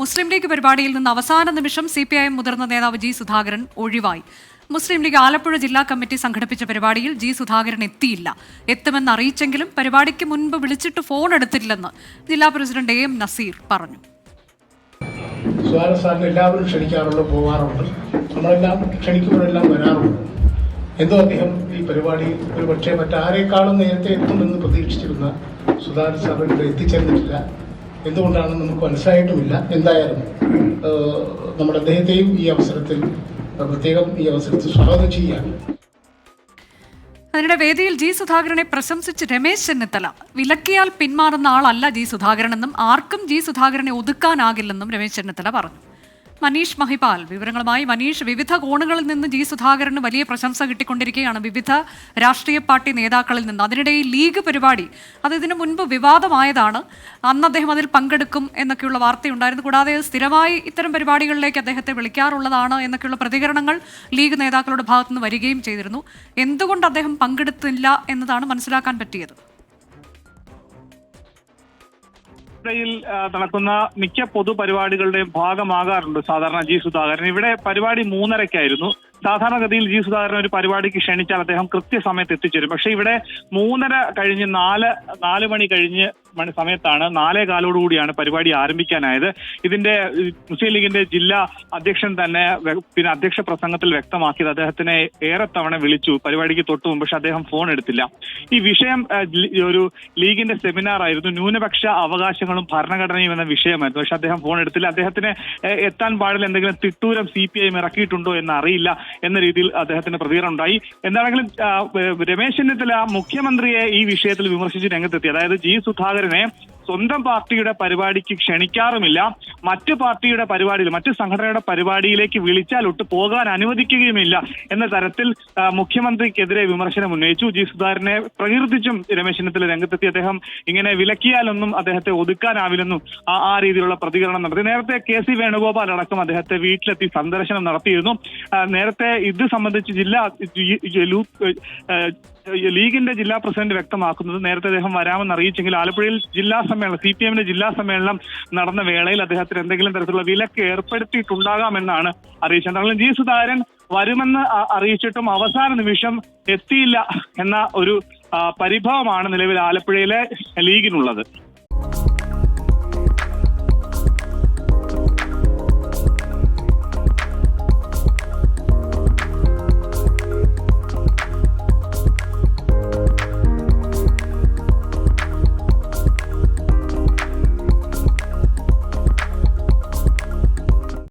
മുസ്ലിം league പരിപാടിയിൽ നിന്ന് അവസാന നിമിഷം CPIM മുതിർന്ന നേതാവ് ജി സുധാകരൻ ഒഴിവായി. മുസ്ലിം ലീഗ് ആലപ്പുഴ ജില്ലാ കമ്മിറ്റി സംഘടിപ്പിച്ച പരിപാടിയിൽ ജി സുധാകരൻ എത്തിയില്ല. എത്തുമെന്ന് അറിയിച്ചെങ്കിലും പരിപാടിക്ക് മുൻപ് വിളിച്ചിട്ട് ഫോൺ എടുത്തിട്ടില്ലെന്ന് ജില്ലാ പ്രസിഡന്റ് AM നസീർ പറഞ്ഞു. എല്ലാവരും ക്ഷണിക്കാറുണ്ട്, പോകാറുണ്ട്, നമ്മളെല്ലാം ക്ഷണിക്കുമ്പോഴെല്ലാം വരാറുണ്ട്. എന്തോ അദ്ദേഹം ഈ പരിപാടിയിൽ ഒരു പക്ഷേ മറ്റാരേക്കാളും നേരത്തെ എത്തുമെന്ന് പ്രതീക്ഷിച്ചിരുന്ന സുധാകരൻ സാർ ഇവിടെ എത്തിച്ചേർന്നിട്ടില്ല. എന്തുകൊണ്ടാണെന്ന് നമുക്ക് മനസ്സിലായിട്ടുമില്ല. എന്തായാലും നമ്മൾ അദ്ദേഹത്തെയും ഈ അവസരത്തിൽ പ്രത്യേകം സ്വാഗതം ചെയ്യാൻ. അതിനിടെ വേദിയിൽ ജി സുധാകരനെ പ്രശംസിച്ച് രമേശ് ചെന്നിത്തല വിലക്കിയാൽ പിന്മാറുന്ന ആളല്ല ജി സുധാകരനെന്നും ആർക്കും ജി സുധാകരനെ ഒതുക്കാനാകില്ലെന്നും രമേശ് ചെന്നിത്തല പറഞ്ഞു. മനീഷ് മഹിപാൽ വിവരങ്ങളുമായി. മനീഷ്, വിവിധ കോണുകളിൽ നിന്ന് ജി സുധാകരന് വലിയ പ്രശംസ കിട്ടിക്കൊണ്ടിരിക്കുകയാണ് വിവിധ രാഷ്ട്രീയ പാർട്ടി നേതാക്കളിൽ നിന്ന്. അതിനിടെ ഈ ലീഗ് പരിപാടി അത് ഇതിനു മുൻപ് വിവാദമായതാണ്. അന്ന് അദ്ദേഹം അതിൽ പങ്കെടുക്കും എന്നൊക്കെയുള്ള വാർത്തയുണ്ടായിരുന്നു. കൂടാതെ സ്ഥിരമായി ഇത്തരം പരിപാടികളിലേക്ക് അദ്ദേഹത്തെ വിളിക്കാറുള്ളതാണ് എന്നൊക്കെയുള്ള പ്രതികരണങ്ങൾ ലീഗ് നേതാക്കളുടെ ഭാഗത്തുനിന്ന് വരികയും ചെയ്തിരുന്നു. എന്തുകൊണ്ട് അദ്ദേഹം പങ്കെടുത്തില്ല എന്നതാണ് മനസ്സിലാക്കാൻ പറ്റിയത്. യിൽ നടക്കുന്ന മിക്ക പൊതുപരിപാടികളുടെയും ഭാഗമാകാറുണ്ട് സാധാരണ ജി സുധാകരൻ. ഇവിടെ പരിപാടി 3:30-ക്കായിരുന്നു. സാധാരണഗതിയിൽ ജി സുധാകരൻ ഒരു പരിപാടിക്ക് ക്ഷണിച്ചാൽ അദ്ദേഹം കൃത്യസമയത്ത് എത്തിച്ചേരും. പക്ഷെ ഇവിടെ 3:30 കഴിഞ്ഞ് 4 മണി കഴിഞ്ഞ് സമയത്താണ് 4:15 പരിപാടി ആരംഭിക്കാനായത്. ഇതിന്റെ മുസ്ലിം ലീഗിന്റെ ജില്ലാ അധ്യക്ഷൻ തന്നെ പിന്നെ അധ്യക്ഷ പ്രസംഗത്തിൽ വ്യക്തമാക്കിയത് അദ്ദേഹത്തിനെ ഏറെ തവണ വിളിച്ചു പരിപാടിക്ക് തൊട്ടു മുമ്പ്, പക്ഷെ അദ്ദേഹം ഫോൺ എടുത്തില്ല. ഈ വിഷയം ഒരു ലീഗിന്റെ സെമിനാർ ആയിരുന്നു. ന്യൂനപക്ഷ അവകാശങ്ങളും ഭരണഘടനയും എന്ന വിഷയമായിരുന്നു. പക്ഷെ അദ്ദേഹം ഫോൺ എടുത്തില്ല. അദ്ദേഹത്തിന് എത്താൻ പാടില്ല, എന്തെങ്കിലും തിട്ടൂരം CPIM ഇറക്കിയിട്ടുണ്ടോ എന്ന് അറിയില്ല എന്ന രീതിയിൽ അദ്ദേഹത്തിന്റെ പ്രതികരണം ഉണ്ടായി. എന്താണെങ്കിലും രമേശ് ചെന്നിത്തല മുഖ്യമന്ത്രിയെ ഈ വിഷയത്തിൽ വിമർശിച്ച് രംഗത്തെത്തി. അതായത് ജി സുധാകരനെ സ്വന്തം പാർട്ടിയുടെ പരിപാടിക്ക് ക്ഷണിക്കാറുമില്ല, മറ്റു പാർട്ടിയുടെ പരിപാടിയിൽ മറ്റു സംഘടനയുടെ പരിപാടിയിലേക്ക് വിളിച്ചാൽ ഒട്ട് പോകാൻ അനുവദിക്കുകയുമില്ല എന്ന തരത്തിൽ മുഖ്യമന്ത്രിക്കെതിരെ വിമർശനം ഉന്നയിച്ചു. ജി സുധാകരനെ പ്രകീർത്തിച്ചും രമേശ് ചെന്നിത്തല രംഗത്തെത്തി. അദ്ദേഹം ഇങ്ങനെ വിലക്കിയാലൊന്നും അദ്ദേഹത്തെ ഒതുക്കാനാവില്ലെന്നും ആ രീതിയിലുള്ള പ്രതികരണം നടത്തി. നേരത്തെ KC വേണുഗോപാൽ അടക്കം അദ്ദേഹത്തെ വീട്ടിലെത്തി സന്ദർശനം നടത്തിയിരുന്നു. നേരത്തെ ഇത് സംബന്ധിച്ച് ലീഗിന്റെ ജില്ലാ പ്രസിഡന്റ് വ്യക്തമാക്കുന്നത് നേരത്തെ അദ്ദേഹം വരാമെന്ന് അറിയിച്ചെങ്കിൽ ആലപ്പുഴയിൽ CPIMന്റെ ജില്ലാ സമ്മേളനം നടന്ന വേളയിൽ അദ്ദേഹത്തിന് എന്തെങ്കിലും തരത്തിലുള്ള വിലക്ക് ഏർപ്പെടുത്തിയിട്ടുണ്ടാകാമെന്നാണ് അറിയിച്ചത്. എന്തായാലും ജി സുധാകരൻ വരുമെന്ന് അറിയിച്ചിട്ടും അവസാന നിമിഷം എത്തിയില്ല എന്ന ഒരു പരിഭവമാണ് നിലവിൽ ആലപ്പുഴയിലെ ലീഗിനുള്ളത്.